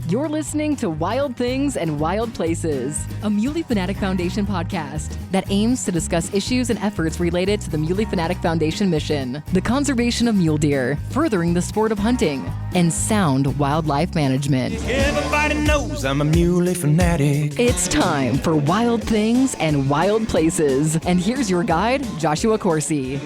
You're listening to Wild Things and Wild Places, a Muley Fanatic Foundation podcast that aims to discuss issues and efforts related to the Muley Fanatic Foundation mission, the conservation of mule deer, furthering the sport of hunting, and sound wildlife management. Everybody knows I'm a Muley fanatic. It's time for Wild Things and Wild Places. And here's your guide, Joshua Coursey.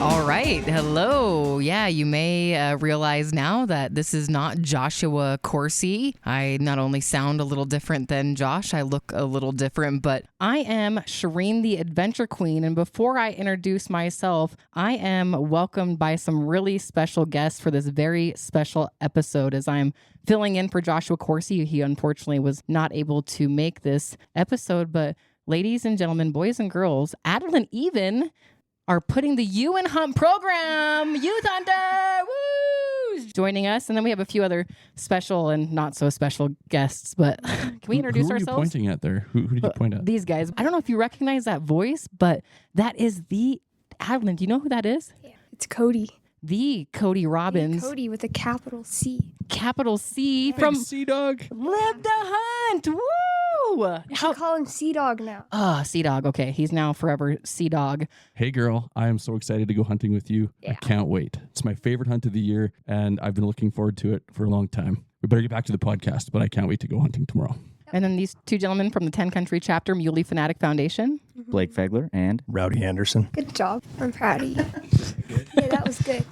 All right. Hello. Yeah, you may realize now that this is not Joshua Coursey. I not only sound a little different than Josh, I look a little different, but I am Charene the Adventure Queen. And before I introduce myself, I am welcomed by some really special guests for this very special episode as I'm filling in for Joshua Coursey. He unfortunately was not able to make this episode, but ladies and gentlemen, boys and girls, Adlyn Even are putting the You and Hunt program, Youth Hunter, woo, joining us. And then we have a few other special and not so special guests, but can we introduce ourselves? Who are you pointing at there? Who did you point at? These guys. I don't know if you recognize that voice, but that is the Adlyn. Do you know who that is? Yeah, it's Cody. The Cody Robbins. Cody with a capital C. Capital C Big from Sea Dog. Live the Hunt. Woo! You should call him Sea Dog now. Sea Dog. Okay, he's now forever Sea Dog. Hey girl, I am so excited to go hunting with you. Yeah. I can't wait. It's my favorite hunt of the year, and I've been looking forward to it for a long time. We better get back to the podcast, but I can't wait to go hunting tomorrow. And then these two gentlemen from the 10 Country Chapter, Muley Fanatic Foundation. Blake Fegler and Rowdy Anderson. Good job. I'm proud of you. Yeah, that was good.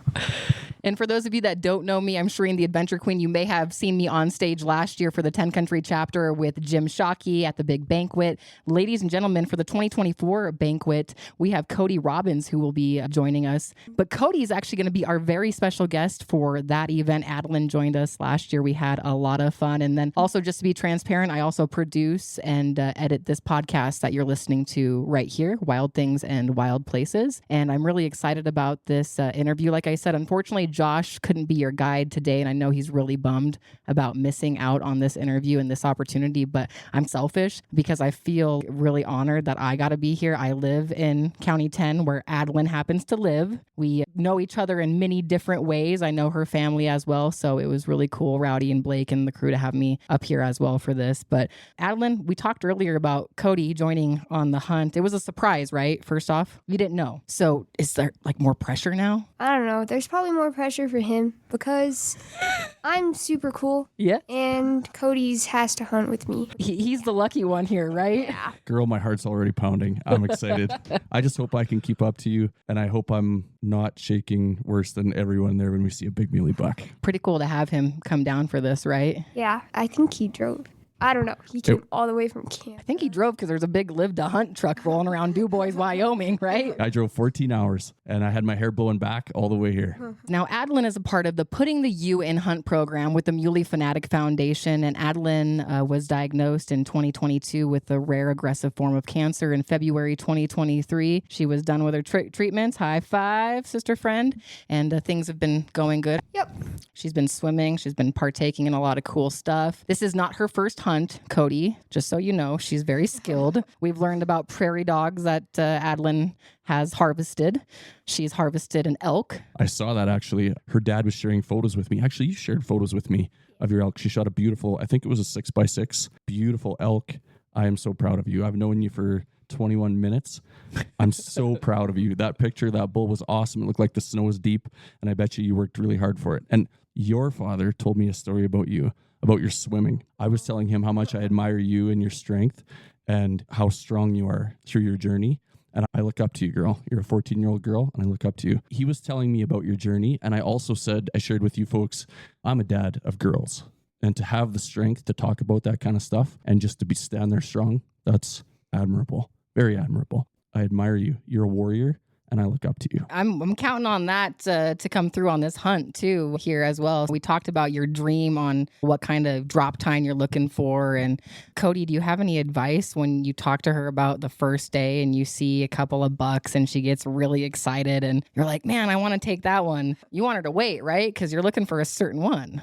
And for those of you that don't know me, I'm Charene the Adventure Queen. You may have seen me on stage last year for the 10 Country Chapter with Jim Shockey at the big banquet. Ladies and gentlemen, for the 2024 banquet, we have Cody Robbins who will be joining us. But Cody is actually going to be our very special guest for that event. Adlyn joined us last year. We had a lot of fun. And then also, just to be transparent, I also produce and edit this podcast that you're listening to right here, Wild Things and Wild Places. And I'm really excited about this interview. Like I said, unfortunately, Josh couldn't be your guide today, and I know he's really bummed about missing out on this interview and this opportunity, but I'm selfish because I feel really honored that I got to be here. I live in County 10 where Adlyn happens to live. We know each other in many different ways. I know her family as well, so it was really cool, Rowdy and Blake and the crew, to have me up here as well for this. But Adlyn, we talked earlier about Cody joining on the hunt. It was a surprise, right? First off, you didn't know. So is there like more pressure now? I don't know. There's probably more pressure for him because I'm super cool. Yeah. And Cody's has to hunt with me. He's the lucky one here, right? Yeah. Girl, my heart's already pounding. I'm excited. I just hope I can keep up to you, and I hope I'm not shaking worse than everyone there when we see a big muley buck. Pretty cool to have him come down for this, right? Yeah, I think he drove. I don't know. He came all the way from camp. I think he drove because there's a big Live to Hunt truck rolling around DuBois, Wyoming, right? I drove 14 hours, and I had my hair blowing back all the way here. Now, Adlyn is a part of the Putting the You in Hunt program with the Muley Fanatic Foundation, and Adlyn was diagnosed in 2022 with a rare aggressive form of cancer. In February 2023, she was done with her treatments. High five, sister friend. And things have been going good. Yep. She's been swimming. She's been partaking in a lot of cool stuff. This is not her first hunt, Cody, just so you know. She's very skilled. We've learned about prairie dogs that Adlyn has harvested. She's harvested an elk. I saw that, actually. Her dad was sharing photos with me. Actually, you shared photos with me of your elk. She shot a beautiful, I think it was a 6x6, beautiful elk. I am so proud of you. I've known you for 21 minutes. I'm so proud of you. That picture, that bull was awesome. It looked like the snow was deep, and I bet you worked really hard for it. And your father told me a story about you, about your swimming. I was telling him how much I admire you and your strength and how strong you are through your journey. And I look up to you, girl. You're a 14-year-old girl, and I look up to you. He was telling me about your journey, and I also said, I shared with you folks, I'm a dad of girls. And to have the strength to talk about that kind of stuff and just to stand there strong, that's admirable. Very admirable. I admire you. You're a warrior, and I look up to you. I'm counting on that to come through on this hunt too here as well. We talked about your dream on what kind of drop time you're looking for. And Cody, do you have any advice when you talk to her about the first day and you see a couple of bucks and she gets really excited and you're like, man, I want to take that one. You want her to wait, right? Because you're looking for a certain one.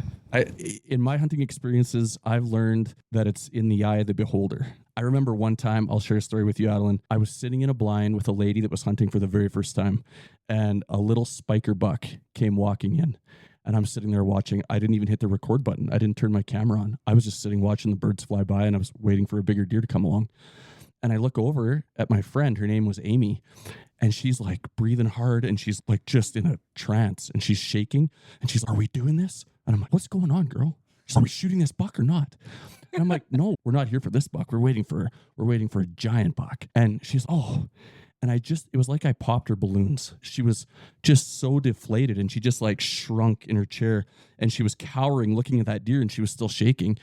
In my hunting experiences, I've learned that it's in the eye of the beholder. I remember one time, I'll share a story with you, Adlyn. I was sitting in a blind with a lady that was hunting for the very first time, and a little spiker buck came walking in. And I'm sitting there watching. I didn't even hit the record button. I didn't turn my camera on. I was just sitting watching the birds fly by, and I was waiting for a bigger deer to come along. And I look over at my friend. Her name was Amy. And she's like breathing hard, and she's like just in a trance, and she's shaking. And she's, are we doing this? And I'm like, what's going on, girl? She's like, are we shooting this buck or not? And I'm like, no, we're not here for this buck. We're waiting for a giant buck. And she's, oh. And it was like I popped her balloons. She was just so deflated, and she just like shrunk in her chair, and she was cowering looking at that deer, and she was still shaking.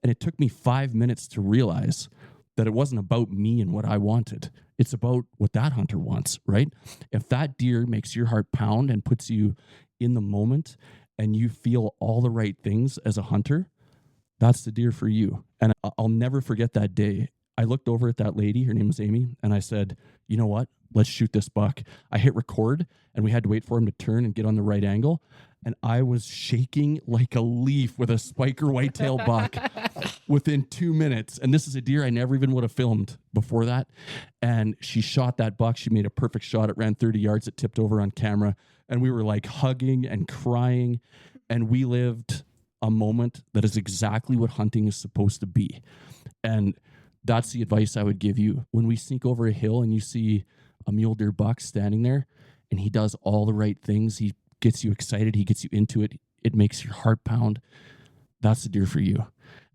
And it took me 5 minutes to realize that it wasn't about me and what I wanted. It's about what that hunter wants, right? If that deer makes your heart pound and puts you in the moment and you feel all the right things as a hunter, that's the deer for you. And I'll never forget that day. I looked over at that lady, her name was Amy, and I said, you know what? Let's shoot this buck. I hit record, and we had to wait for him to turn and get on the right angle. And I was shaking like a leaf with a spiker whitetail buck within 2 minutes. And this is a deer I never even would have filmed before that. And she shot that buck. She made a perfect shot. It ran 30 yards. It tipped over on camera. And we were like hugging and crying. And we lived a moment that is exactly what hunting is supposed to be. And that's the advice I would give you. When we sneak over a hill and you see a mule deer buck standing there, and he does all the right things, he gets you excited, he gets you into it, it makes your heart pound, that's the deer for you.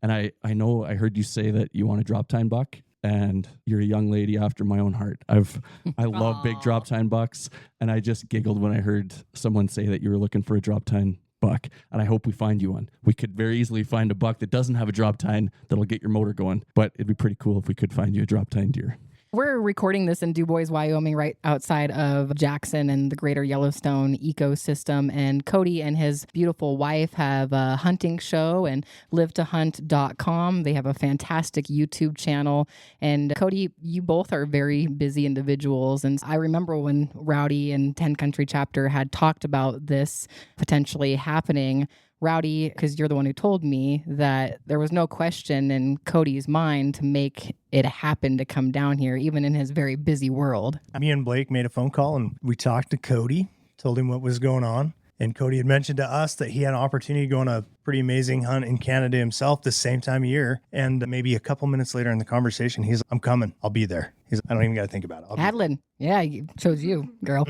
And I know I heard you say that you want a drop tine buck, and you're a young lady after my own heart. I love big drop tine bucks, and I just giggled when I heard someone say that you were looking for a drop tine buck, and I hope we find you one. We could very easily find a buck that doesn't have a drop tine that'll get your motor going, but it'd be pretty cool if we could find you a drop tine deer. We're recording this in DuBois, Wyoming, right outside of Jackson and the greater Yellowstone ecosystem. And Cody and his beautiful wife have a hunting show and livetohunt.com. They have a fantastic YouTube channel. And Cody, you both are very busy individuals. And I remember when Rowdy and 10 Country Chapter had talked about this potentially happening. Rowdy, because you're the one who told me that there was no question in Cody's mind to make it happen to come down here, even in his very busy world. Me and Blake made a phone call, and we talked to Cody, told him what was going on. And Cody had mentioned to us that he had an opportunity to go on a pretty amazing hunt in Canada himself the same time of year. And maybe a couple minutes later in the conversation, he's, I'm coming. I'll be there. I don't even got to think about it. Adlyn. Yeah, he chose you, girl.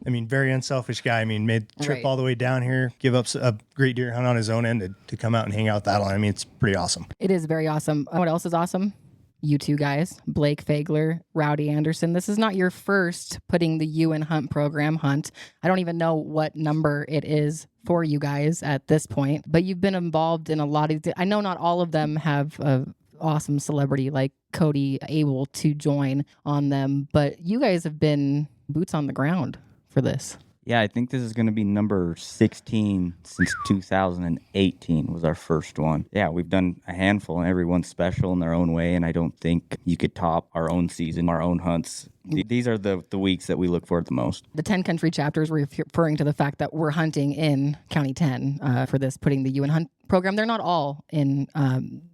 I mean, very unselfish guy. I mean, made the trip all the way down here, give up a great deer hunt on his own end to come out and hang out with Adlyn. I mean, it's pretty awesome. It is very awesome. What else is awesome? You two guys, Blake Fagler, Rowdy Anderson. This is not your first putting the You and Hunt program, Hunt. I don't even know what number it is for you guys at this point, but you've been involved in a lot of, I know not all of them have a awesome celebrity like Cody able to join on them, but you guys have been boots on the ground for this. Yeah, I think this is going to be number 16 since 2018 was our first one. Yeah, we've done a handful, and everyone's special in their own way, and I don't think you could top our own season, our own hunts. These are the weeks that we look forward the most. The 10 country chapters were referring to the fact that we're hunting in County 10 for this, putting the You and Hunt program. They're not all in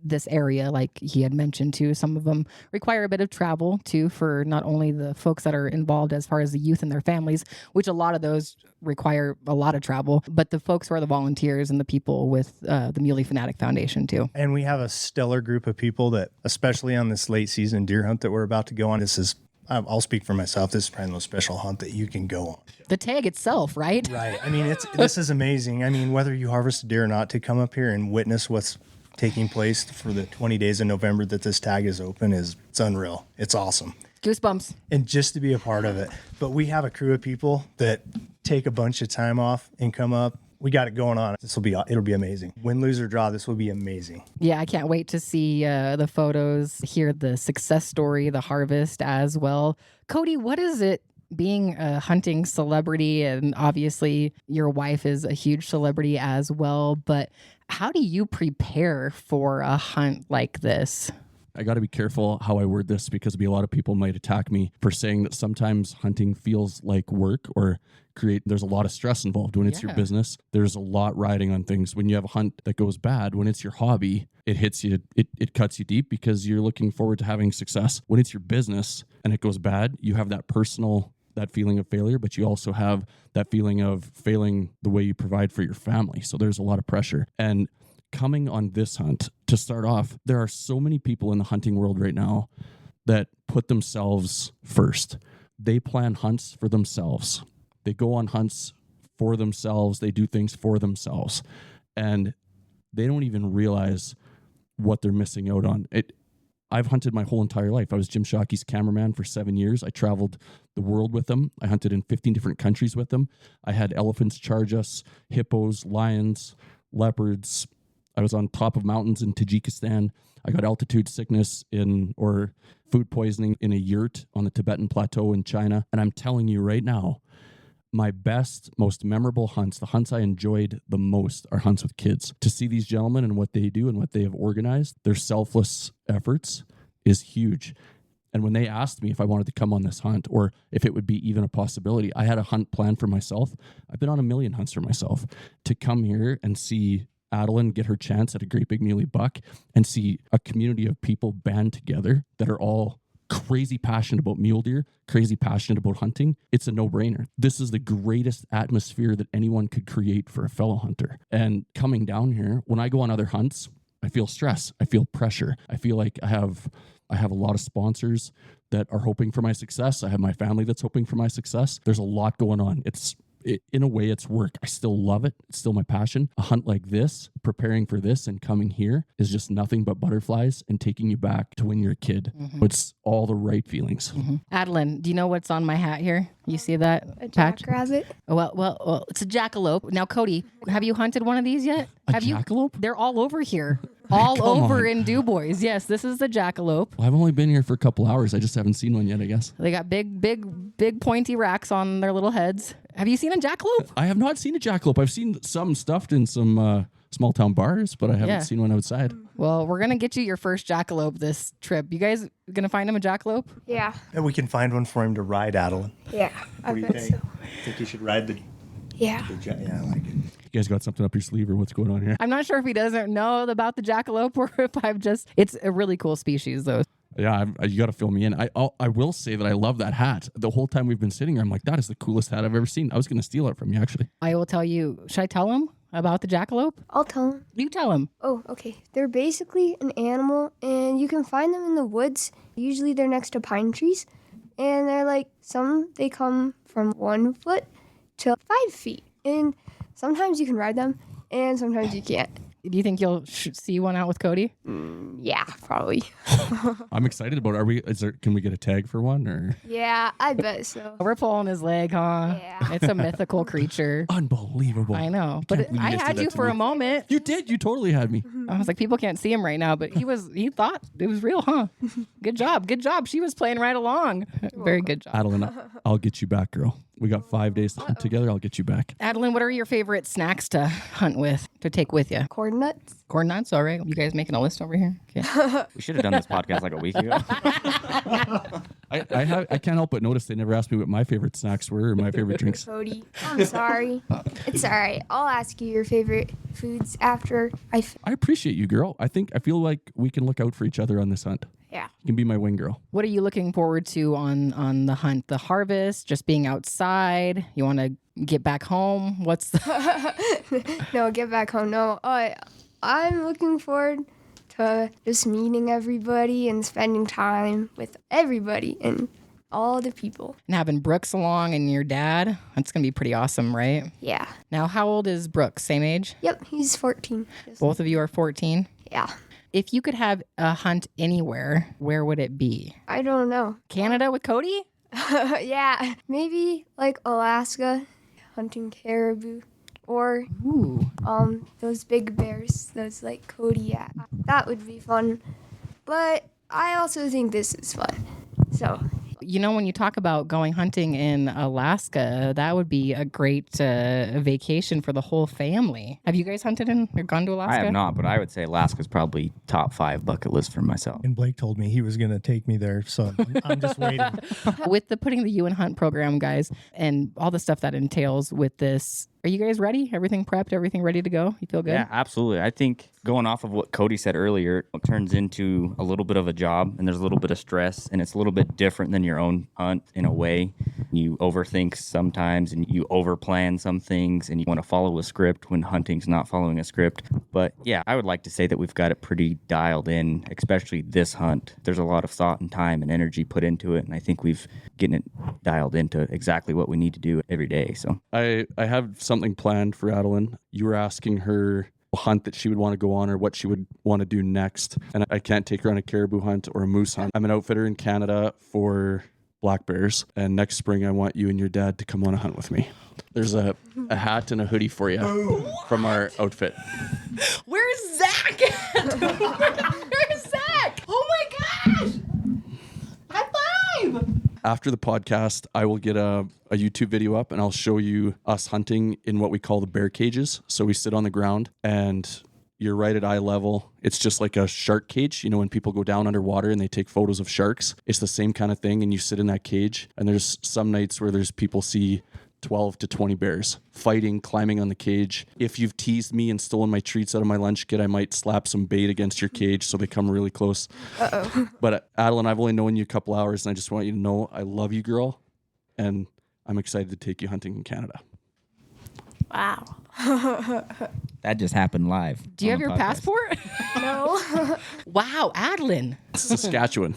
this area, like he had mentioned too. Some of them require a bit of travel too, for not only the folks that are involved as far as the youth and their families, which a lot of those require a lot of travel, but the folks who are the volunteers and the people with the Muley Fanatic Foundation too. And we have a stellar group of people that, especially on this late season deer hunt that we're about to go on, I'll speak for myself. This is probably the most special hunt that you can go on. The tag itself, right? Right. I mean, this is amazing. I mean, whether you harvest a deer or not, to come up here and witness what's taking place for the 20 days in November that this tag is open it's unreal. It's awesome. Goosebumps. And just to be a part of it. But we have a crew of people that take a bunch of time off and come up. We got it going on. It'll be amazing. Win, lose, or draw, this will be amazing. Yeah, I can't wait to see the photos, hear the success story, the harvest as well. Cody, what is it being a hunting celebrity? And obviously your wife is a huge celebrity as well, but how do you prepare for a hunt like this? I got to be careful how I word this, because a lot of people might attack me for saying that sometimes hunting feels like work or there's a lot of stress involved when it's your business. There's a lot riding on things. When you have a hunt that goes bad, when it's your hobby, it hits you, it cuts you deep because you're looking forward to having success. When it's your business and it goes bad, you have that personal that feeling of failure, but you also have that feeling of failing the way you provide for your family. So there's a lot of pressure. And coming on this hunt, to start off, there are so many people in the hunting world right now that put themselves first. They plan hunts for themselves. They go on hunts for themselves. They do things for themselves. And they don't even realize what they're missing out on. I've hunted my whole entire life. I was Jim Shockey's cameraman for 7 years. I traveled the world with him. I hunted in 15 different countries with him. I had elephants charge us, hippos, lions, leopards. I was on top of mountains in Tajikistan. I got altitude sickness or food poisoning in a yurt on the Tibetan Plateau in China. And I'm telling you right now, my best, most memorable hunts, the hunts I enjoyed the most, are hunts with kids. To see these gentlemen and what they do and what they have organized, their selfless efforts is huge. And when they asked me if I wanted to come on this hunt or if it would be even a possibility, I had a hunt planned for myself. I've been on 1 million hunts for myself. To come here and see Adlyn get her chance at a great big muley buck and see a community of people band together that are all crazy passionate about mule deer, crazy passionate about hunting, it's a no-brainer. This is the greatest atmosphere that anyone could create for a fellow hunter. And coming down here, when I go on other hunts, I feel stress. I feel pressure. I feel like I have a lot of sponsors that are hoping for my success. I have my family that's hoping for my success. There's a lot going on. In a way, it's work. I still love it. It's still my passion. A hunt like this, preparing for this and coming here is just nothing but butterflies and taking you back to when you're a kid. Mm-hmm. It's all the right feelings. Mm-hmm. Adlyn, do you know what's on my hat here? You see that A patch? jackrabbit. Well, it's a jackalope. Now, Cody, have you hunted one of these yet? A jackalope? They're all over here. All Come over on. in DuBois. Yes, this is the jackalope. Well, I've only been here for a couple hours. I just haven't seen one yet, I guess. They got big pointy racks on their little heads. Have you seen a jackalope? I have not seen a jackalope. I've seen some stuffed in some small town bars, but I haven't seen one outside. Well, we're going to get you your first jackalope this trip. You guys going to find him a jackalope? Yeah. And we can find one for him to ride, Adlyn. Yeah. I What do you bet think? so. Think you should ride the Yeah. yeah, I like it. You guys got something up your sleeve or what's going on here? I'm not sure if he doesn't know about the jackalope or if it's a really cool species though. Yeah, you got to fill me in. I will say that I love that hat. The whole time we've been sitting here, I'm like, that is the coolest hat I've ever seen. I was going to steal it from you, actually. I will tell you, should I tell him about the jackalope? I'll tell him. You tell him. Oh, okay. They're basically an animal, and you can find them in the woods. Usually they're next to pine trees, and they're like, they come from 1 foot to 5 feet. And sometimes you can ride them, and sometimes you can't. Do you think you'll see one out with Cody? Yeah, probably. I'm excited about it. Can we get a tag for one? Or Yeah, I bet so. We're pulling his leg, huh? Yeah. It's a mythical creature. Unbelievable. I know. Can't But believe I you just had did you that to for me. a moment. You did. You totally had me. I was like, people can't see him right now, but he thought it was real, huh? Good job. Good job. She was playing right along. Very good job. Adlyn, I'll get you back, girl. We got 5 days to hunt together. I'll get you back. Adlyn, what are your favorite snacks to hunt with, to take with you? Corn nuts. Corn nuts, all right. You guys making a list over here? Okay. We should have done this podcast like a week ago. I can't help but notice they never asked me what my favorite snacks were or my favorite drinks. Cody, I'm sorry. It's all right. I'll ask you your favorite foods after I appreciate you, girl. I feel like we can look out for each other on this hunt. Yeah. You can be my wing girl. What are you looking forward to on the hunt? The harvest, just being outside? You want to get back home? What's the... No, get back home. No, I'm looking forward to just meeting everybody and spending time with everybody and all the people. and having Brooks along and your dad? That's going to be pretty awesome, right? Yeah. Now, how old is Brooks? Same age? Yep, he's 14. Both of you are 14? Yeah. If you could have a hunt anywhere, where would it be? I don't know. Canada with Cody? Yeah, maybe like Alaska, hunting caribou, or Ooh. those big bears, those like Cody. That would be fun. But I also think this is fun. So You know, when you talk about going hunting in Alaska, that would be a great vacation for the whole family. Have you guys hunted or gone to Alaska? I have not, but I would say Alaska's probably top 5 bucket list for myself. And Blake told me he was going to take me there, so I'm just waiting. With the putting the You and Hunt program, guys, and all the stuff that entails with this, Are you guys ready? Everything prepped? Everything ready to go? You feel good? Yeah, absolutely. I think going off of what Cody said earlier, it turns into a little bit of a job and there's a little bit of stress and it's a little bit different than your own hunt in a way. You overthink sometimes and you overplan some things and you want to follow a script when hunting's not following a script. But yeah, I would like to say that we've got it pretty dialed in, especially this hunt. There's a lot of thought and time and energy put into it. And I think we've getting it dialed into exactly what we need to do every day. So I have something planned for Adlyn. You were asking her a hunt that she would want to go on or what she would want to do next. And I can't take her on a caribou hunt or a moose hunt. I'm an outfitter in Canada for black bears. And next spring, I want you and your dad to come on a hunt with me. There's a hat and a hoodie for you from our outfit. Where's Zach at? Where's Zach? Oh my gosh! High five! After the podcast, I will get a YouTube video up and I'll show you us hunting in what we call the bear cages. So we sit on the ground and you're right at eye level. It's just like a shark cage. You know, when people go down underwater and they take photos of sharks, it's the same kind of thing. And you sit in that cage and there's some nights where there's people see 12 to 20 bears fighting, climbing on the cage. If you've teased me and stolen my treats out of my lunch kit, I might slap some bait against your cage so they come really close. Uh-oh. But Adlyn, I've only known you a couple hours and I just want you to know I love you, girl. And I'm excited to take you hunting in Canada. Wow. that just happened live. Do you have your passport? No. Wow, Adlyn. Saskatchewan.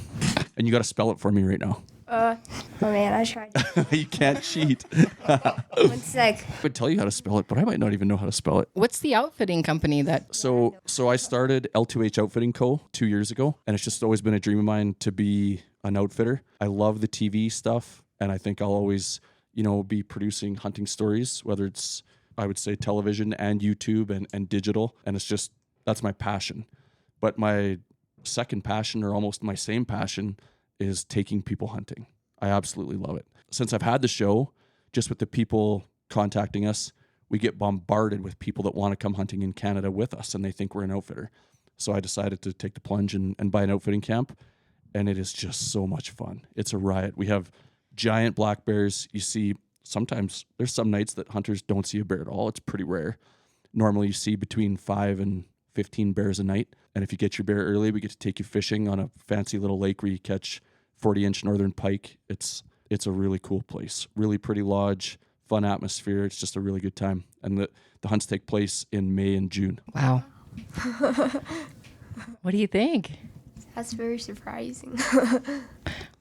And you got to spell it for me right now. Oh man, I tried. You can't cheat. 1 sec. I would tell you how to spell it, but I might not even know how to spell it. What's the outfitting company that... So I started L2H Outfitting Co. 2 years ago, and it's just always been a dream of mine to be an outfitter. I love the TV stuff, and I think I'll always, be producing hunting stories, whether it's, I would say, television and YouTube and digital, and it's just, that's my passion. But my second passion, or almost my same passion, is taking people hunting. I absolutely love it. Since I've had the show, just with the people contacting us, we get bombarded with people that want to come hunting in Canada with us and they think we're an outfitter. So I decided to take the plunge and buy an outfitting camp, and it is just so much fun. It's a riot. We have giant black bears. You see, sometimes there's some nights that hunters don't see a bear at all. It's pretty rare. Normally you see between 5 and 15 bears a night. And if you get your bear early, we get to take you fishing on a fancy little lake where you catch 40-inch northern pike. It's a really cool place. Really pretty lodge, fun atmosphere. It's just a really good time. And the hunts take place in May and June. Wow. What do you think? That's very surprising. I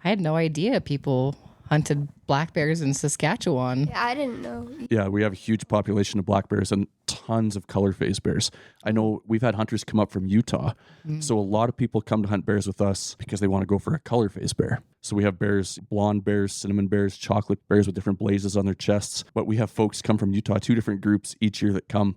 had no idea people hunted black bears in Saskatchewan. Yeah, I didn't know. Yeah, we have a huge population of black bears and tons of color phase bears. I know we've had hunters come up from Utah. So a lot of people come to hunt bears with us because they want to go for a color phase bear. So we have bears, blonde bears, cinnamon bears, chocolate bears with different blazes on their chests. But we have folks come from Utah, 2 different groups each year that come,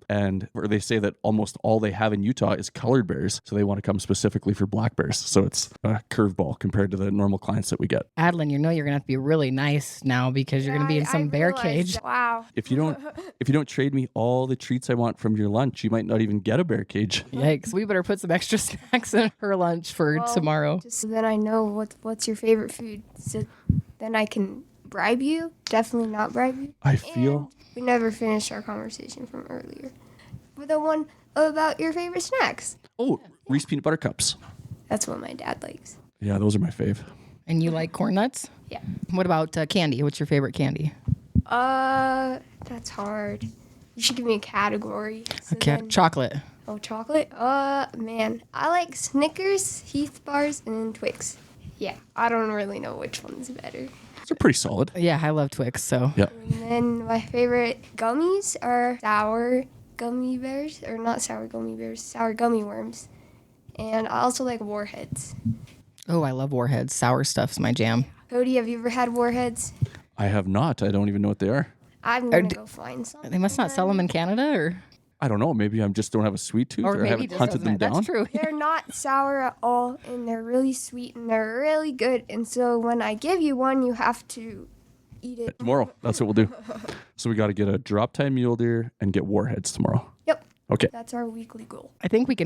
or they say that almost all they have in Utah is colored bears. So they want to come specifically for black bears. So it's a curveball compared to the normal clients that we get. Adlyn, you're going to have to be really nice now because you're going to be in some bear cage. Wow. If you don't trade me all the treats I want from your lunch, you might not even get a bear cage. Yikes. We better put some extra snacks in her lunch for tomorrow. Just so then I know what's your favorite food. So then I can bribe you. Definitely not bribe you. I feel... And we never finished our conversation from earlier. With the one about your favorite snacks. Oh, Reese peanut butter cups. That's what my dad likes. Yeah, those are my fave. And you like corn nuts? Yeah. What about candy? What's your favorite candy? That's hard. You should give me a category. So Chocolate. Oh, chocolate? Man. I like Snickers, Heath bars, and Twix. Yeah, I don't really know which one's better. They're pretty solid. Yeah, I love Twix, so. Yeah. And then my favorite gummies are sour gummy bears, or not sour gummy bears, sour gummy worms. And I also like Warheads. Oh, I love Warheads. Sour stuff's my jam. Cody, have you ever had Warheads? I have not. I don't even know what they are. I'm going to go find some. They must not sell them in Canada, or? I don't know. Maybe I just don't have a sweet tooth, or I haven't hunted them down. That's true. They're not sour at all, and they're really sweet, and they're really good. And so when I give you one, you have to eat it. Tomorrow. That's what we'll do. So we got to get a drop time mule deer and get Warheads tomorrow. Yep. Okay. That's our weekly goal. I think you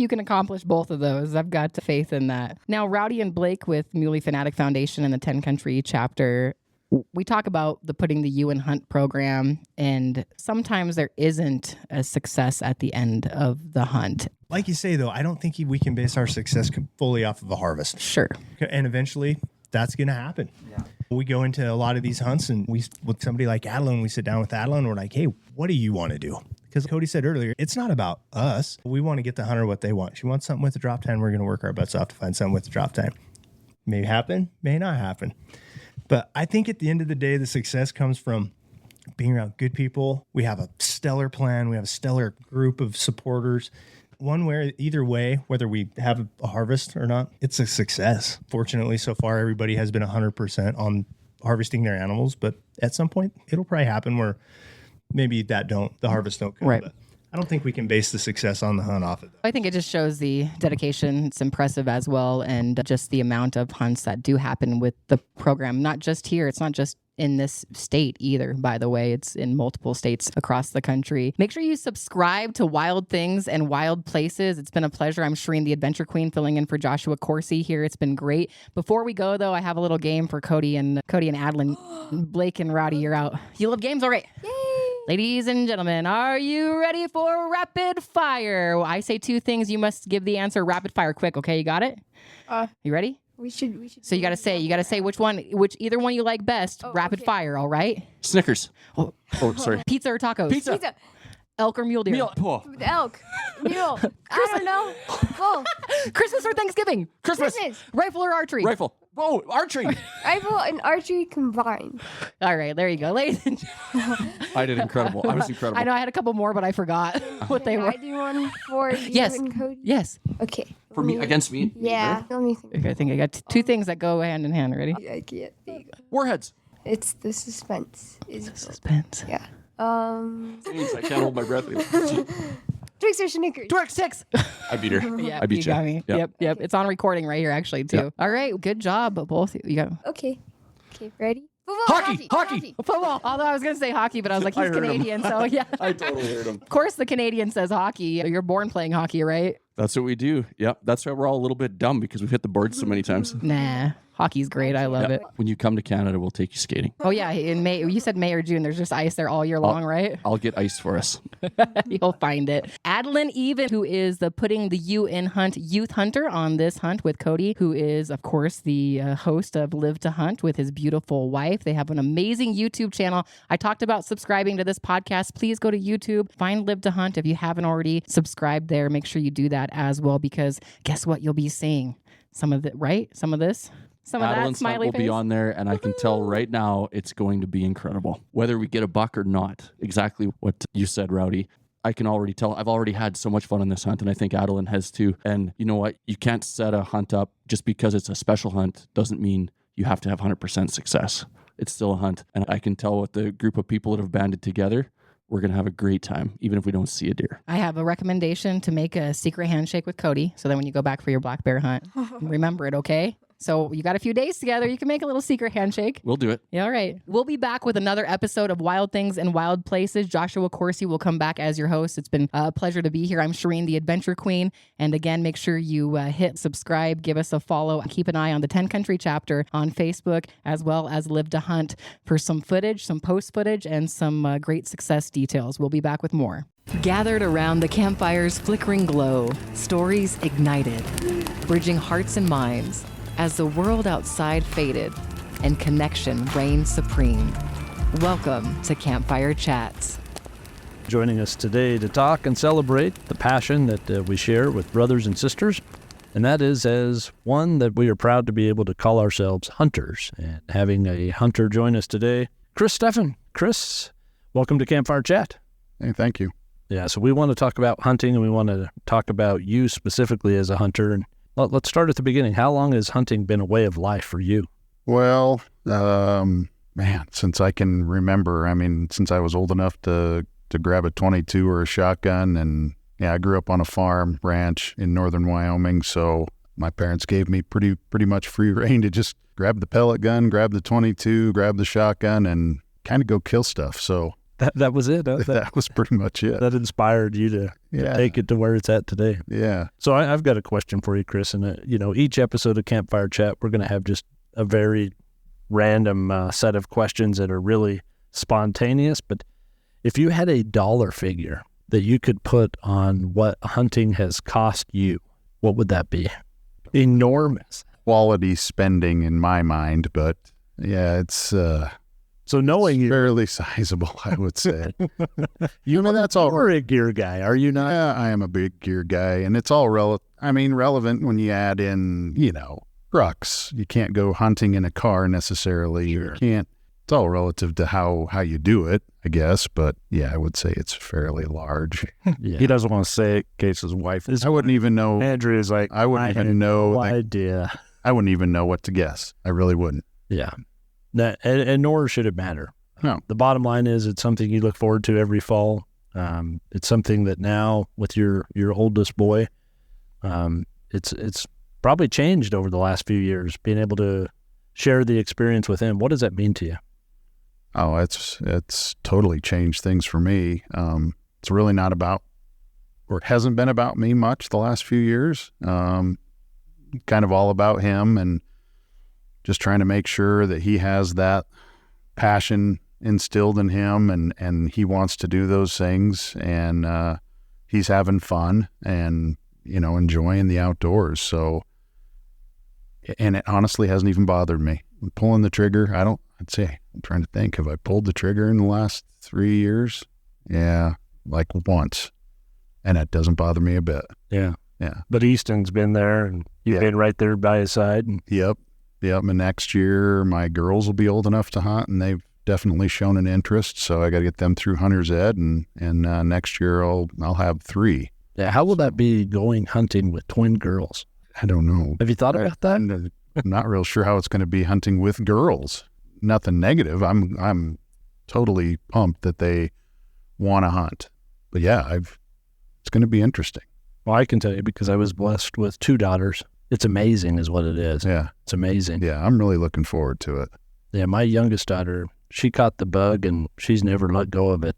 can accomplish both of those. I've got faith in that. Now, Rowdy and Blake with Muley Fanatic Foundation and the 10 Country chapter, We talk about the putting the You in Hunt program, and sometimes there isn't a success at the end of the hunt. Like you say, though, I don't think we can base our success fully off of a harvest. Sure. And eventually that's going to happen. Yeah. We go into a lot of these hunts and with somebody like Adlyn, we sit down with Adlyn and we're like, hey, what do you want to do? Because Cody said earlier, it's not about us. We want to get the hunter what they want. She wants something with the drop time. We're going to work our butts off to find something with the drop time. May happen, may not happen. But I think at the end of the day, the success comes from being around good people. We have a stellar plan. We have a stellar group of supporters. One way, either way, whether we have a harvest or not, it's a success. Fortunately, so far, everybody has been 100% on harvesting their animals. But at some point, it'll probably happen where maybe the harvest don't come. Right. But I don't think we can base the success on the hunt off of that. I think it just shows the dedication. It's impressive as well. And just the amount of hunts that do happen with the program, not just here. It's not just in this state either, by the way. It's in multiple states across the country. Make sure you subscribe to Wild Things and Wild Places. It's been a pleasure. I'm Charene the Adventure Queen filling in for Joshua Coursey here. It's been great. Before we go, though, I have a little game for Cody and Adlyn. Blake and Rowdy, you're out. You love games? All right. Yay! Ladies and gentlemen, are you ready for rapid fire? Well, I say two things. You must give the answer rapid fire quick. Okay, you got it? You ready? We should. So you got to say which either one you like best. Rapid fire, all right? Snickers. Oh, sorry. Pizza or tacos? Pizza. Elk or mule deer? Mule. Oh. The elk. Mule. I don't know. Both. Christmas or Thanksgiving? Christmas. Rifle or archery? Rifle. Oh, archery. Rifle and archery combined. All right, there you go. Ladies and gentlemen. I did incredible. I was incredible. I know I had a couple more, but I forgot what they Can were. I do one for you Yes. and Cody? Yes. Okay. For me, against me? Yeah. Let me think. Okay, I think I got two things that go hand in hand. Ready? I can't think. Warheads. It's the suspense. Suspense. Yeah. I can't hold my breath. Twix or Snickers? Twix 6. I beat her. Yeah, I beat you got me. Yep. Yep. It's on recording right here, actually, too. Yep. All right, good job, both. You got Okay. Ready? Football, Hockey. football. Although I was going to say hockey, but I was like, I he's heard him. Canadian, so yeah. I totally heard him. Of course, the Canadian says hockey. You're born playing hockey, right? That's what we do. Yep. That's why we're all a little bit dumb because we've hit the boards so many times. Nah, hockey's great. I love it. When you come to Canada, we'll take you skating. Oh yeah, in May. You said May or June. There's just ice there all year long, right? I'll get ice for us. You'll find it. Adlyn Even, who is the Putting the You in Hunt youth hunter on this hunt with Cody, who is, of course, the host of Live to Hunt with his beautiful wife. They have an amazing YouTube channel. I talked about subscribing to this podcast. Please go to YouTube, find Live to Hunt. If you haven't already subscribed there, make sure you do that as well, because guess what? You'll be seeing some of it, right? Some of this. Some of that Adlyn's smiley will face. be on there, and I can tell right now it's going to be incredible. Whether we get a buck or not, exactly what you said, Rowdy. I can already tell. I've already had so much fun on this hunt, and I think Adlyn has too. And you know what? You can't set a hunt up just because it's a special hunt doesn't mean you have to have 100% success. It's still a hunt, and I can tell with the group of people that have banded together, we're going to have a great time, even if we don't see a deer. I have a recommendation to make a secret handshake with Cody, so that when you go back for your black bear hunt, remember it, okay? So you got a few days together. You can make a little secret handshake. We'll do it. Yeah, all right. We'll be back with another episode of Wild Things and Wild Places. Joshua Coursey will come back as your host. It's been a pleasure to be here. I'm Charene the Adventure Queen. And again, make sure you hit subscribe, give us a follow. Keep an eye on the 10 Country chapter on Facebook, as well as Live to Hunt for some footage, some post footage, and some great success details. We'll be back with more. Gathered around the campfire's flickering glow, stories ignited, bridging hearts and minds. As the world outside faded and connection reigned supreme. Welcome to Campfire Chats. Joining us today to talk and celebrate the passion that we share with brothers and sisters, and that is as one that we are proud to be able to call ourselves hunters. And having a hunter join us today, Chris Steffen. Chris, welcome to Campfire Chat. Hey, thank you. Yeah, so we want to talk about hunting, and we want to talk about you specifically as a hunter. And let's start at the beginning. How long has hunting been a way of life for you? Well, man, since I can remember, since I was old enough to grab a 22 or a shotgun. And yeah, I grew up on a farm ranch in northern Wyoming. So my parents gave me pretty much free rein to just grab the pellet gun, grab the 22, grab the shotgun, and kind of go kill stuff. So that was it. Huh? That was pretty much it. That inspired you to take it to where it's at today. Yeah. So I've got a question for you, Chris. And each episode of Campfire Chat, we're going to have just a very random set of questions that are really spontaneous, but if you had a dollar figure that you could put on what hunting has cost you, what would that be? Enormous. Quality spending in my mind, but yeah, it's So knowing you, fairly sizable, I would say. That's all. you're a gear guy, are you not? Yeah, I am a big gear guy, and it's all relevant when you add in, trucks. You can't go hunting in a car necessarily. Sure. You can't. It's all relative to how you do it, I guess. But yeah, I would say it's fairly large. Yeah. He doesn't want to say it in case his wife is. I wouldn't even know. Andrew is like, I wouldn't even know. No idea. I wouldn't even know what to guess. I really wouldn't. Yeah. And nor should it matter. No. The bottom line is it's something you look forward to every fall. It's something that now with your oldest boy, it's probably changed over the last few years, being able to share the experience with him. What does that mean to you? Oh, it's totally changed things for me. It's really not about, or it hasn't been about me much the last few years. Kind of all about him and just trying to make sure that he has that passion instilled in him and he wants to do those things and he's having fun and, enjoying the outdoors. So, and it honestly hasn't even bothered me. Pulling the trigger, I'm trying to think, have I pulled the trigger in the last 3 years? Yeah, like once. And that doesn't bother me a bit. Yeah. Yeah. But Easton's been there and you've been right there by his side. And Yep. And next year, my girls will be old enough to hunt, and they've definitely shown an interest. So I got to get them through hunter's ed, and next year I'll have 3. Yeah. How will that be going hunting with twin girls? I don't know. Have you thought about that? I'm not real sure how it's going to be hunting with girls. Nothing negative. I'm totally pumped that they want to hunt. But yeah, it's going to be interesting. Well, I can tell you because I was blessed with 2 daughters. It's amazing is what it is. Yeah. It's amazing. Yeah, I'm really looking forward to it. Yeah, my youngest daughter, she caught the bug and she's never let go of it.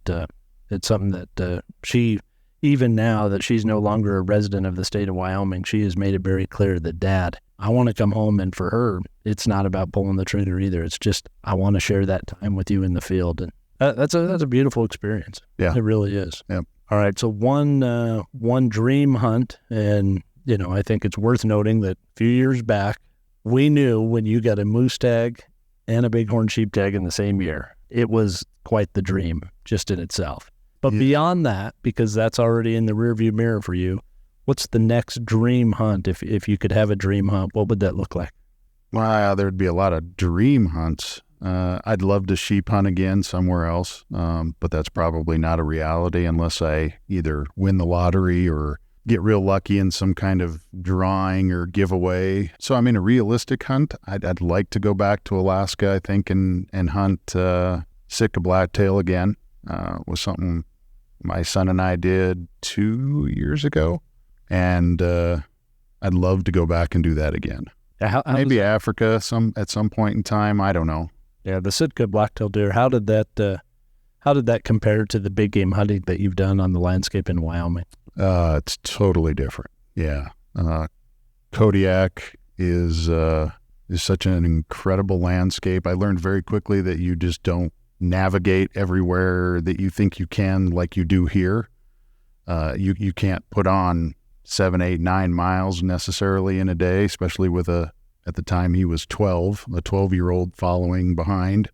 It's something that she, even now that she's no longer a resident of the state of Wyoming, she has made it very clear that, Dad, I want to come home. And for her, it's not about pulling the trigger either. It's just, I want to share that time with you in the field. And that's a beautiful experience. Yeah. It really is. Yep. All right. So one dream hunt, and I think it's worth noting that a few years back, we knew when you got a moose tag and a bighorn sheep tag in the same year, it was quite the dream just in itself. But beyond that, because that's already in the rearview mirror for you, what's the next dream hunt? If you could have a dream hunt, what would that look like? Well, there'd be a lot of dream hunts. I'd love to sheep hunt again somewhere else, but that's probably not a reality unless I either win the lottery or get real lucky in some kind of drawing or giveaway. So, a realistic hunt, I'd like to go back to Alaska, I think, and hunt Sitka blacktail again. Was something my son and I did 2 years ago. And I'd love to go back and do that again. Maybe Africa at some point in time. I don't know. Yeah, the Sitka blacktail deer, how did that compare to the big game hunting that you've done on the landscape in Wyoming? It's totally different. Yeah. Kodiak is such an incredible landscape. I learned very quickly that you just don't navigate everywhere that you think you can like you do here. You can't put on 7, 8, 9 miles necessarily in a day, especially with at the time he was 12, a 12-year-old following behind.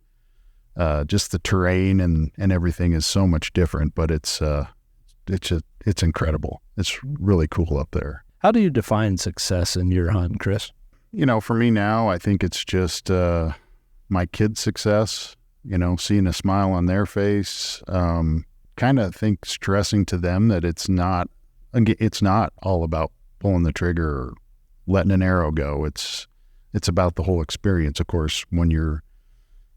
Just the terrain and everything is so much different, but it's incredible. It's really cool up there. How do you define success in your hunt, Chris? For me now, I think it's just my kids' success, seeing a smile on their face, kind of stressing to them that it's not all about pulling the trigger or letting an arrow go. It's about the whole experience. Of course, when you're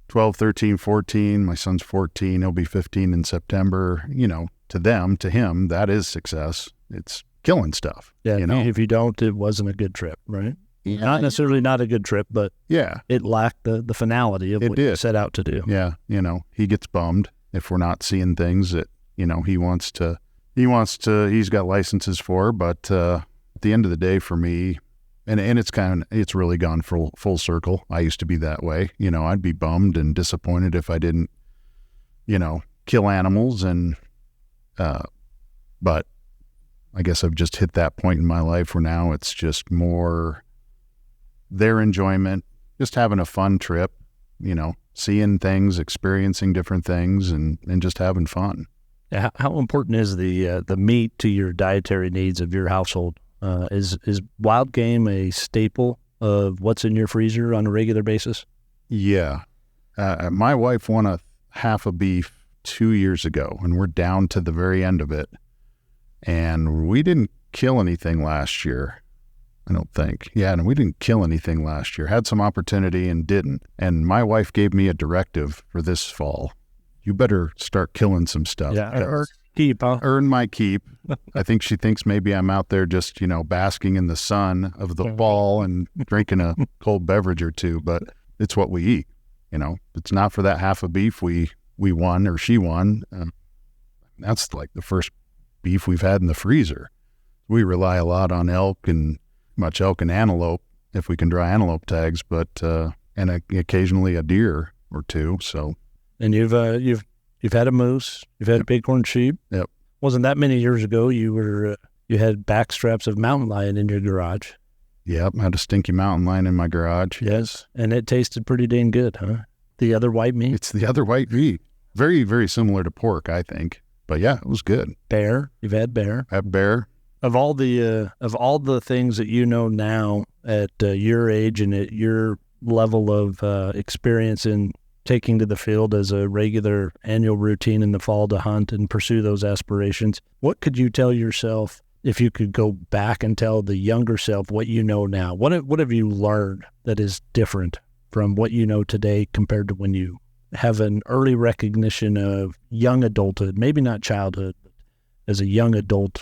12, 13, 14, my son's 14, he'll be 15 in September, to him, that is success. It's killing stuff. Yeah. If you don't, it wasn't a good trip, right? Yeah. Not necessarily not a good trip, but yeah, it lacked the finality of what you set out to do. Yeah. He gets bummed if we're not seeing things that, he's got licenses for, but at the end of the day for me, And it's really gone full circle. I used to be that way. I'd be bummed and disappointed if I didn't, kill animals. But I guess I've just hit that point in my life where now it's just more their enjoyment, just having a fun trip, seeing things, experiencing different things, and just having fun. How important is the meat to your dietary needs of your household? Is wild game a staple of what's in your freezer on a regular basis? Yeah. My wife won a half a beef 2 years ago, and we're down to the very end of it. And we didn't kill anything last year, I don't think. Yeah, and we didn't kill anything last year. Had some opportunity and didn't. And my wife gave me a directive for this fall. You better start killing some stuff. Yeah, keep, huh? Earn my keep. I think she thinks maybe I'm out there just, basking in the sun of the fall and drinking a cold beverage or two, but it's what we eat. It's not for that half a beef we won or she won. That's like the first beef we've had in the freezer. We rely a lot on elk and antelope if we can draw antelope tags, but and occasionally a deer or two. So, and you've had a moose, you've had a bighorn sheep. Yep. Wasn't that many years ago you had back straps of mountain lion in your garage? Yep, I had a stinky mountain lion in my garage. Yes, and it tasted pretty dang good, huh? The other white meat. It's the other white meat. Very, very similar to pork, I think. But yeah, it was good. Bear. You've had bear. I have bear. Of all the things that you know now at your age and at your level of experience in taking to the field as a regular annual routine in the fall to hunt and pursue those aspirations, what could you tell yourself if you could go back and tell the younger self what you know now? What have you learned that is different from what you know today compared to when you have an early recognition of young adulthood, maybe not childhood, but as a young adult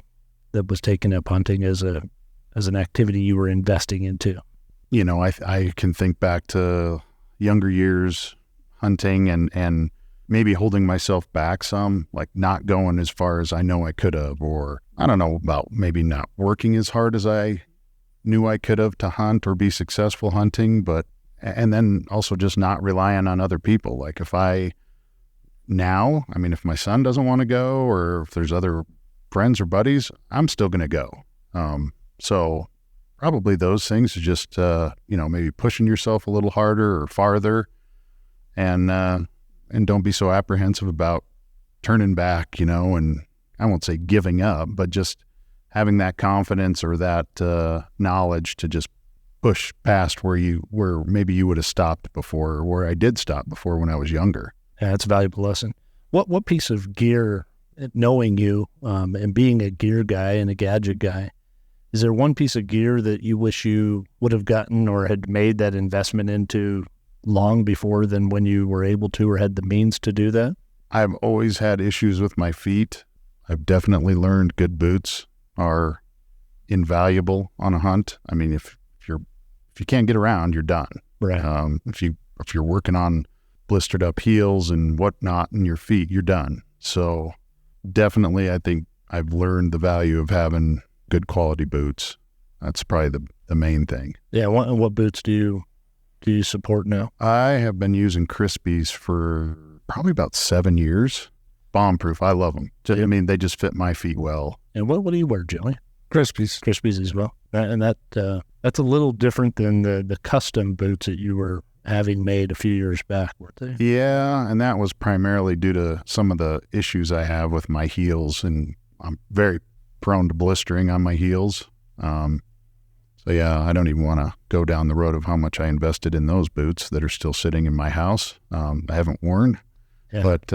that was taking up hunting as an activity you were investing into? I can think back to younger years hunting and maybe holding myself back some, like not going as far as I know I could have, or I don't know about maybe not working as hard as I knew I could have to hunt or be successful hunting, and then also just not relying on other people. Like if my son doesn't want to go, or if there's other friends or buddies, I'm still going to go. So probably those things are just, maybe pushing yourself a little harder or farther, and don't be so apprehensive about turning back, and I won't say giving up, but just having that confidence or that knowledge to just push past where maybe you would have stopped before, or where I did stop before when I was younger. Yeah, that's a valuable lesson. What piece of gear, knowing you and being a gear guy and a gadget guy, is there one piece of gear that you wish you would have gotten or had made that investment into long before than when you were able to or had the means to do that? I've always had issues with my feet. I've definitely learned good boots are invaluable on a hunt. I mean, if you can't get around, you're done. Right. If you're working on blistered up heels and whatnot in your feet, you're done. So definitely, I think I've learned the value of having good quality boots. That's probably the main thing. Yeah. What boots do you support now? I have been using Crispies for probably about 7 years. Bomb-proof. I love them. I mean, they just fit my feet well. And what do you wear, Joey? Crispies as well. And that's a little different than the custom boots that you were having made a few years back, weren't they? Yeah, and that was primarily due to some of the issues I have with my heels, and I'm very prone to blistering on my heels. So yeah, I don't even want to go down the road of how much I invested in those boots that are still sitting in my house. I haven't worn, but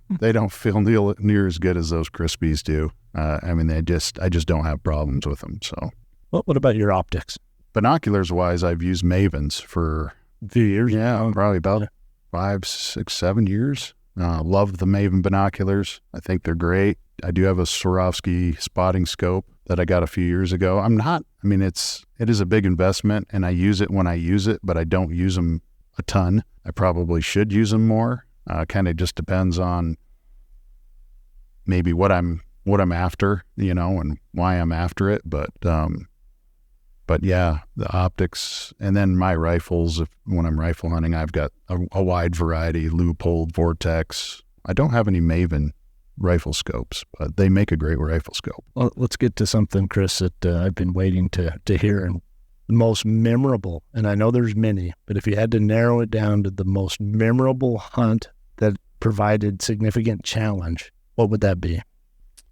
they don't feel near as good as those Crispies do. I mean, I just don't have problems with them. So, what about your optics? Binoculars wise, I've used Mavens for a few years. Yeah, probably about 5, 6, 7 years. Love the Maven binoculars. I think they're great. I do have a Swarovski spotting scope that I got a few years ago. It is a big investment, and I use it when I use it, but I don't use them a ton. I probably should use them more. Kind of just depends on maybe what I'm after, and why I'm after it. But But yeah, the optics, and then my rifles, when I'm rifle hunting, I've got a wide variety, Leupold, Vortex. I don't have any Maven rifle scopes, but they make a great rifle scope. Well, let's get to something, Chris, that I've been waiting to hear. And the most memorable, and I know there's many, but if you had to narrow it down to the most memorable hunt that provided significant challenge, what would that be?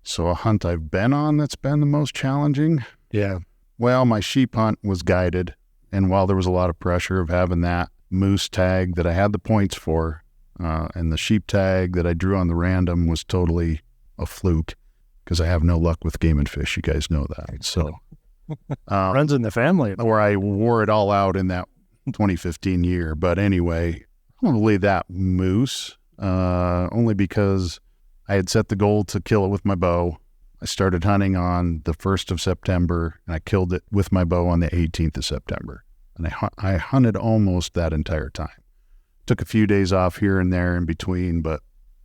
So a hunt I've been on that's been the most challenging? Yeah. Well, my sheep hunt was guided, and while there was a lot of pressure of having that moose tag that I had the points for, and the sheep tag that I drew on the random was totally a fluke because I have no luck with game and fish. You guys know that. So Runs in the family. Where I wore it all out in that 2015 year. But anyway, probably that moose, only because I had set the goal to kill it with my bow. I started hunting on the 1st of September, and I killed it with my bow on the 18th of September. And I hunted almost that entire time. Took a few days off here and there in between, but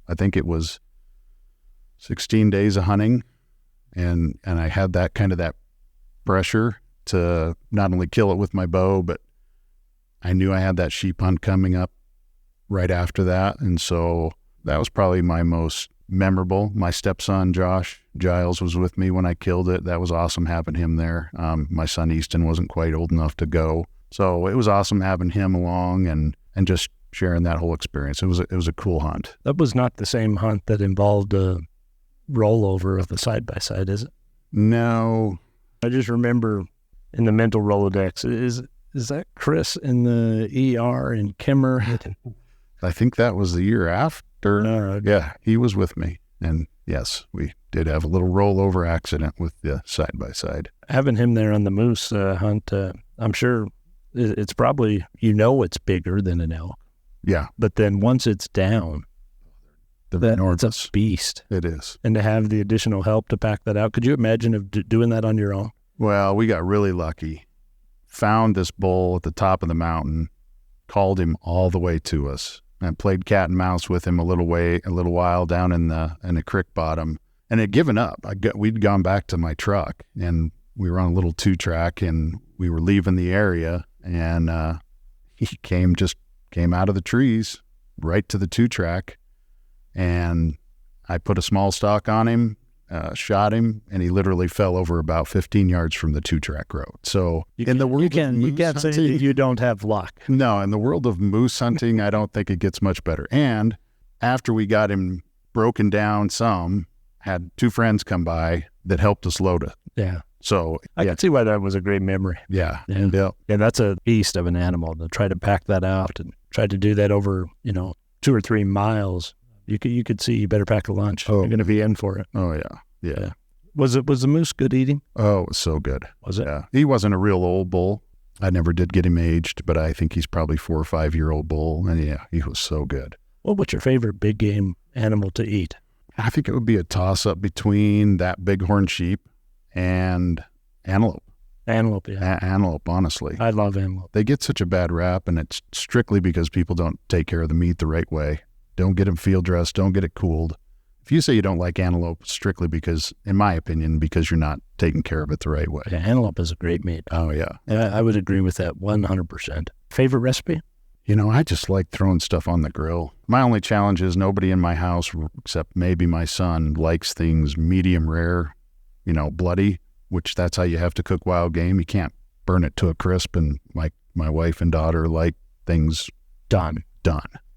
I think it was 16 days of hunting, and I had that kind of that pressure to not only kill it with my bow, but I knew I had that sheep hunt coming up right after that, and so that was probably my most memorable. My stepson Josh Giles was with me when I killed it. That was awesome having him there. My son Easton wasn't quite old enough to go, so it was awesome having him along and just sharing that whole experience. It was a cool hunt. That was not the same hunt that involved a rollover of the side-by-side, is it? No. I just remember in the mental Rolodex, is that Chris in the ER in Kimmer? I think that was the year after. Yeah, he was with me. And yes, we did have a little rollover accident with the side-by-side. Having him there on the moose hunt, I'm sure it's probably, it's bigger than an elk. Yeah. But then once it's down, it's a beast. It is. And to have the additional help to pack that out, could you imagine doing that on your own? Well, we got really lucky. Found this bull at the top of the mountain, called him all the way to us, and played cat and mouse with him a little while down in the creek bottom, and had given up. We'd gone back to my truck, and we were on a little 2-track, and we were leaving the area, and he came out of the trees right to the 2-track, and I put a small stock on him, shot him, and he literally fell over about 15 yards from the 2-track road. So you can't say you don't have luck. No, in the world of moose hunting, I don't think it gets much better. And after we got him broken down some, had 2 friends come by that helped us load it. Yeah. So I can see why that was a great memory. Yeah. Yeah, that's a beast of an animal to try to pack that out and try to do that over, 2 or 3 miles. You could see you better pack a lunch. Oh. You're going to be in for it. Oh, yeah. Yeah. Was the moose good eating? Oh, it was so good. Was it? Yeah. He wasn't a real old bull. I never did get him aged, but I think he's probably 4 or 5 year old bull. And yeah, he was so good. What's your favorite big game animal to eat? I think it would be a toss up between that bighorn sheep and antelope. Antelope, yeah. Antelope, honestly. I love antelope. They get such a bad rap, and it's strictly because people don't take care of the meat the right way. Don't get them field dressed. Don't get it cooled. If you say you don't like antelope, strictly because, in my opinion, because you're not taking care of it the right way. Yeah, antelope is a great meat. Oh, yeah. I would agree with that 100%. Favorite recipe? I just like throwing stuff on the grill. My only challenge is nobody in my house, except maybe my son, likes things medium rare, bloody, which that's how you have to cook wild game. You can't burn it to a crisp, and my wife and daughter like things done.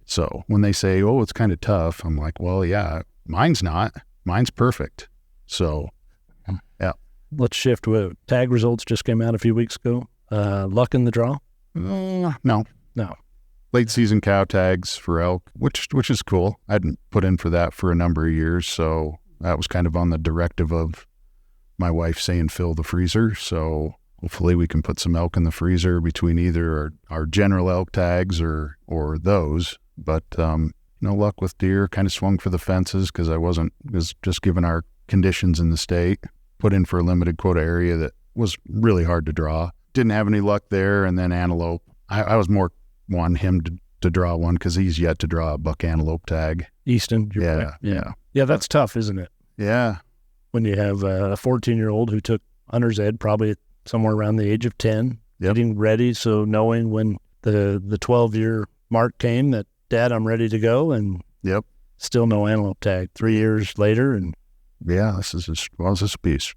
So when they say, oh, it's kind of tough, I'm like, well, yeah, mine's not. Mine's perfect. So, yeah. Let's shift. Tag results just came out a few weeks ago. Luck in the draw? No. Late season cow tags for elk, which is cool. I hadn't put in for that for a number of years, so that was kind of on the directive of my wife saying fill the freezer. So hopefully we can put some elk in the freezer between either our general elk tags or those. But no luck with deer. Kind of swung for the fences because was just given our conditions in the state. Put in for a limited quota area that was really hard to draw. Didn't have any luck there. And then antelope. I was more wanting him to draw one because he's yet to draw a buck antelope tag. Easton. Yeah. Yeah, that's tough, isn't it? Yeah. When you have a 14-year-old who took hunter's ed probably at somewhere around the age of 10, getting ready. So knowing when the 12-year mark came that, Dad, I'm ready to go, and still no antelope tag 3 years later. And this is this piece.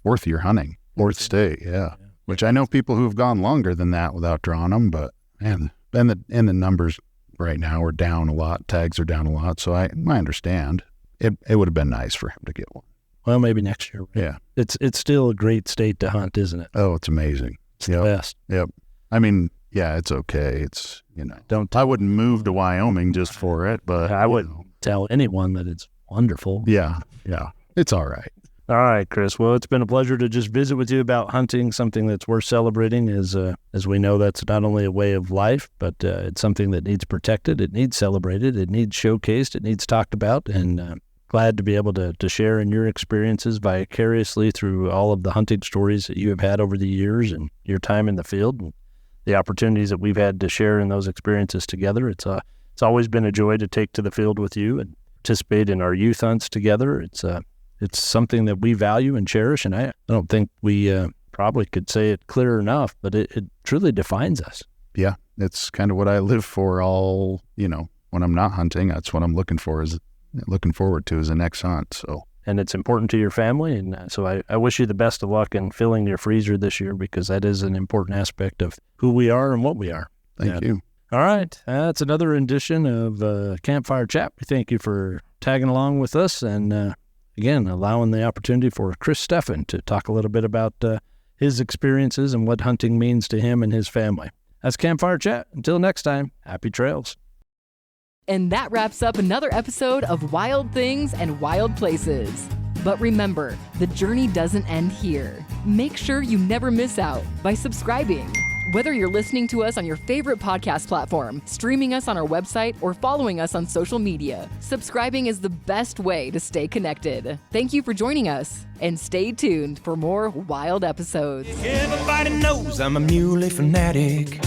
4th year hunting, 4th stay, which I know people who've gone longer than that without drawing them, but man, and the numbers right now are down a lot. Tags are down a lot, so I understand. It would have been nice for him to get one. Well, maybe next year. Right? Yeah. It's still a great state to hunt, isn't it? Oh, it's amazing. It's the best. Yep. I mean, yeah, it's okay. It's, I wouldn't move to Wyoming just for it, but I wouldn't tell anyone that it's wonderful. Yeah. It's all right. All right, Chris. Well, it's been a pleasure to just visit with you about hunting, something that's worth celebrating, as we know that's not only a way of life, but it's something that needs protected, it needs celebrated, it needs showcased, it needs talked about, and glad to be able to share in your experiences vicariously through all of the hunting stories that you have had over the years and your time in the field and the opportunities that we've had to share in those experiences together. It's always been a joy to take to the field with you and participate in our youth hunts together. It's something that we value and cherish, and I don't think we probably could say it clear enough, but it truly defines us. Yeah, it's kind of what I live for all, when I'm not hunting, that's what I'm looking forward to is the next hunt. So, and it's important to your family, and so I wish you the best of luck in filling your freezer this year, because that is an important aspect of who we are and what we are. Thank you. All right, that's another edition of Campfire Chat. We thank you for tagging along with us, and again, allowing the opportunity for Chris Steffen to talk a little bit about his experiences and what hunting means to him and his family. That's Campfire Chat. Until next time, happy trails. And that wraps up another episode of Wild Things and Wild Places. But remember, the journey doesn't end here. Make sure you never miss out by subscribing. Whether you're listening to us on your favorite podcast platform, streaming us on our website, or following us on social media, subscribing is the best way to stay connected. Thank you for joining us, and stay tuned for more wild episodes. Everybody knows I'm a Muley fanatic.